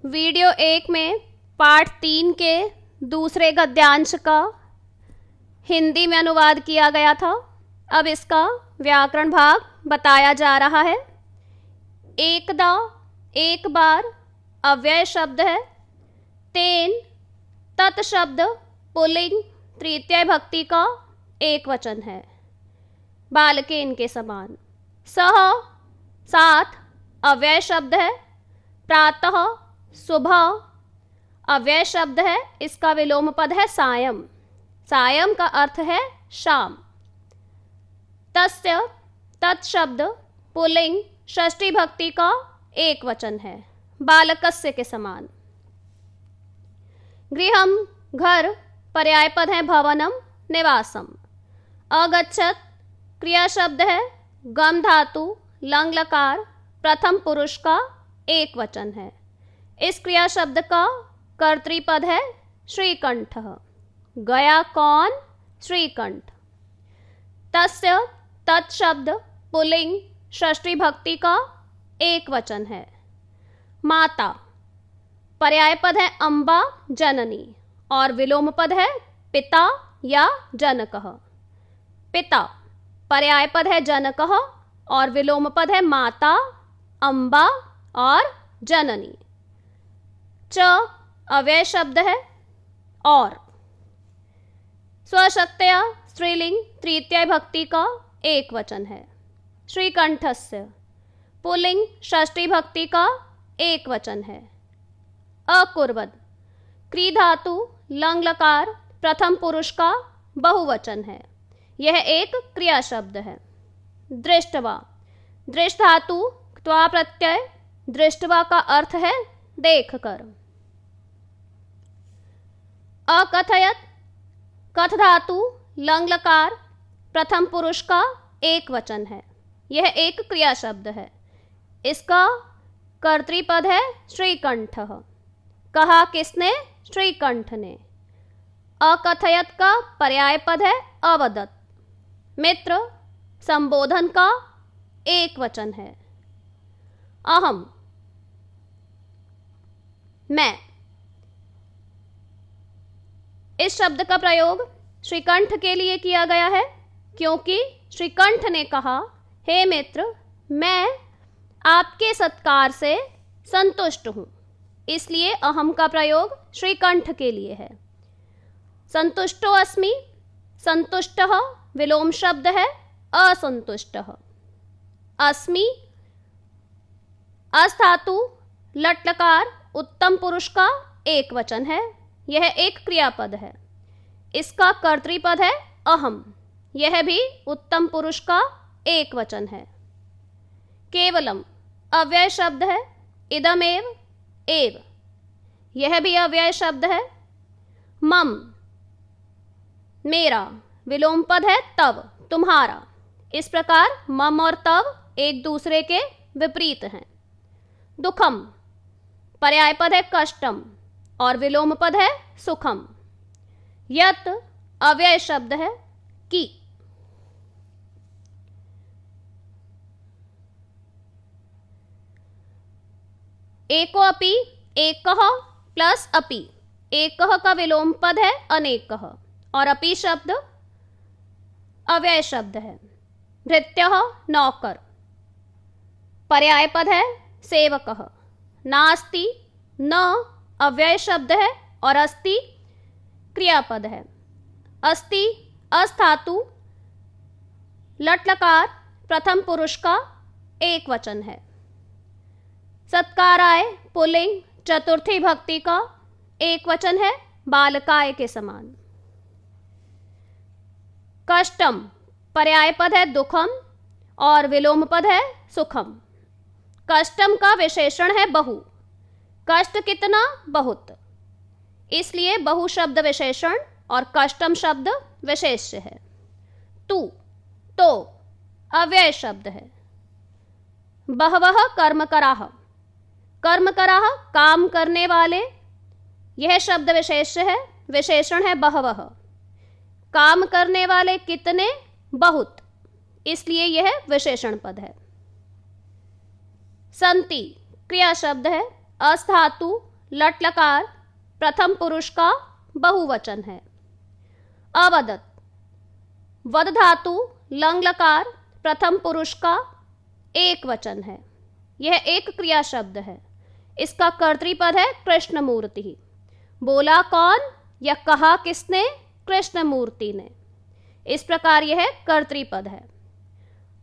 Video 1 में पाठ 3 के दूसरे गद्यांश का हिंदी में अनुवाद किया गया था। अब इसका व्याकरण भाग बताया जा रहा है। एकदा एक बार अव्यय शब्द है। तेन तत् शब्द पुल्लिंग तृतीय भक्ति का एक वचन है। बालकेन के समान। सह साथ अव्यय शब्द है। प्रातः सुबह अव्यय शब्द है। इसका विलोम पद है सायं। सायं का अर्थ है शाम। तस्य तत् शब्द पुल्लिंग षष्ठी भक्ति का एक वचन है। बालकस्य के समान। गृहम घर पर्याय पद है भवनम निवासम। अगच्छत क्रिया शब्द है। गम धातु लंग लकार प्रथम पुरुष का एक वचन है। इस क्रिया शब्द का कर्तृपद है श्रीकंठ। गया कौन? श्रीकंठ। तस्य तत् शब्द पुल्लिंग षष्ठी भक्ति का एक वचन है। माता पर्याय पद है अम्बा जननी और विलोम पद है पिता या जनकः। पिता पर्याय पद है जनकः और विलोम पद है माता अम्बा और जननी। च अव्यय शब्द है और। स्वशक्तया स्त्रीलिंग तृतीय भक्ति का एक वचन है। श्रीकंठस्य पुल्लिंग षष्ठी भक्ति का एक वचन है। अकुर्वद क्री धातु लंग लकार प्रथम पुरुष का बहुवचन है। यह एक क्रिया शब्द है। दृष्टवा दृष्ट धातु त्वा प्रत्यय दृष्टवा का अर्थ है देखकर। अकथयत कथ धातु लंग लकार प्रथम पुरुष का एक वचन है। यह एक क्रिया शब्द है। इसका कर्तृपद है श्रीकंठ। कहा किसने? श्रीकंठ ने। अकथयत का पर्याय पद है अवदत। मित्र संबोधन का एक वचन है। अहम मैं। इस शब्द का प्रयोग श्रीकंठ के लिए किया गया है क्योंकि श्रीकंठ ने कहा, हे मित्र, मैं आपके सत्कार से संतुष्ट हूं। इसलिए अहम का प्रयोग श्रीकंठ के लिए है। संतुष्टो अस्मि संतुष्टः विलोम शब्द है असंतुष्टः। अस्मि अस् धातु लट लकार उत्तम पुरुष का एक वचन है। यह एक क्रियापद है। इसका कर्तृपद है अहम। यह भी उत्तम पुरुष का एक वचन है। केवलम अव्यय शब्द है। इदमेव एव यह भी अव्यय शब्द है। मम मेरा विलोम पद है तव तुम्हारा। इस प्रकार मम और तव एक दूसरे के विपरीत हैं। दुखम पर्याय पद है कष्टम और विलोम पद है सुखम। यत अव्यय शब्द है कि। एको अपि एकः प्लस अपि। एकः का विलोम पद है अनेकः और अपि शब्द अव्यय शब्द है। भृत्यः नौकर पर्याय पद है सेवकः। नास्ति न अव्यय शब्द है और अस्ति क्रियापद है। अस्ति अस् धातु लट लकार प्रथम पुरुष का एक वचन है। सत्काराय पुल्लिंग चतुर्थी भक्ति का एक वचन है। बालकाय के समान। कष्टम पर्याय पद है दुखम और विलोम पद है सुखम। कष्टम का विशेषण है बहु। कष्ट कितना? बहुत। इसलिए बहु शब्द विशेषण और कष्टम शब्द विशेष्य है। तू तो अव्यय शब्द है। बहवः कर्मकराः कर्मकराः काम करने वाले। यह शब्द विशेष्य है। विशेषण है बहवः। काम करने वाले कितने? बहुत। इसलिए यह विशेषण पद है। संति क्रिया शब्द है। अस् धातु लट लकार प्रथम पुरुष का बहुवचन है। अवदत्, वद धातु लंग लकार प्रथम पुरुष का एक वचन है। यह एक क्रिया शब्द है। इसका कर्तृपद है कृष्णमूर्ति। बोला कौन या कहा किसने? कृष्णमूर्ति ने। इस प्रकार यह कर्तृपद है।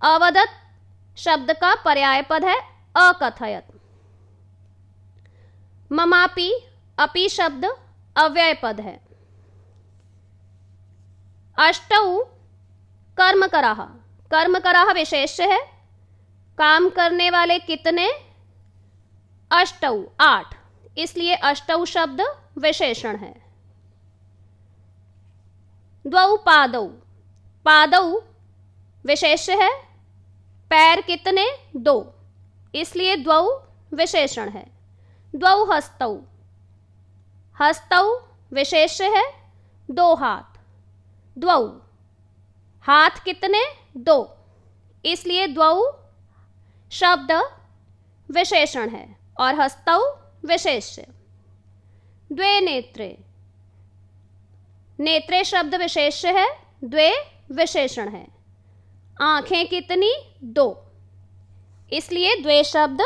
अवदत् शब्द का पर्याय पद है अकथयत्। ममापि, अपि शब्द अव्यय पद है। अष्टौ कर्मकराः, कर्मकराः विशेष्य है। काम करने वाले कितने? अष्टौ, 8, इसलिए अष्टौ शब्द विशेषण है। द्वौ पादौ, पादौ विशेष्य है। पैर कितने? 2, इसलिए द्वौ विशेषण है। द्वौ हस्तौ, हस्तौ विशेष्य है। 2 हाथ। द्वौ, हाथ कितने? 2, इसलिए द्वौ शब्द विशेषण है और हस्तौ विशेष्य। द्वे नेत्रे, नेत्रे शब्द विशेष्य है, द्वे विशेषण है। आंखें कितनी? 2, इसलिए द्वे शब्द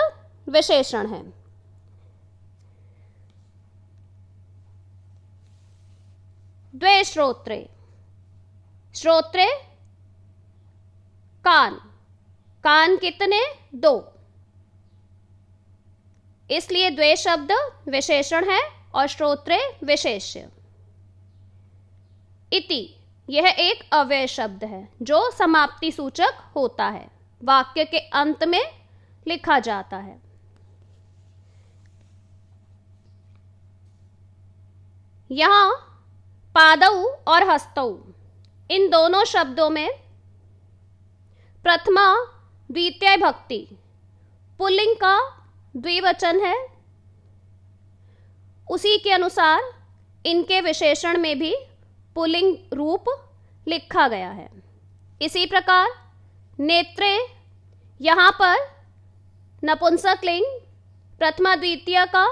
विशेषण है। द्वे श्रोत्रे, श्रोत्रे कान, कान कितने? 2, इसलिए द्वे शब्द विशेषण है और श्रोत्रे विशेष्य। इति, यह एक अव्यय शब्द है जो समाप्ति सूचक होता है, वाक्य के अंत में लिखा जाता है। यहां पादौ और हस्तौ, इन दोनों शब्दों में प्रथमा द्वितीय भक्ति पुल्लिंग का द्विवचन है। उसी के अनुसार इनके विशेषण में भी पुल्लिंग रूप लिखा गया है। इसी प्रकार नेत्रे, यहाँ पर नपुंसक लिंग प्रथमा द्वितीय का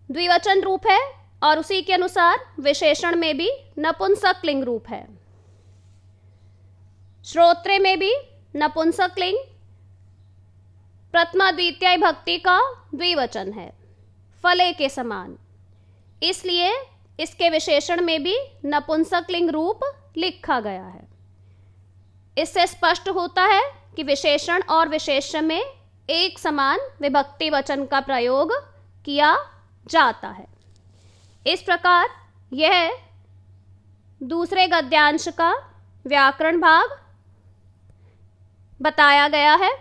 द्विवचन रूप है और उसी के अनुसार विशेषण में भी नपुंसक लिंग रूप है। श्रोत्रे में भी नपुंसक लिंग प्रथमा द्वितीय भक्ति का द्विवचन है, फले के समान, इसलिए इसके विशेषण में भी नपुंसक लिंग रूप लिखा गया है। इससे स्पष्ट होता है कि विशेषण और विशेष्य में एक समान विभक्ति वचन का प्रयोग किया जाता है। इस प्रकार यह दूसरे गद्यांश का व्याकरण भाग बताया गया है।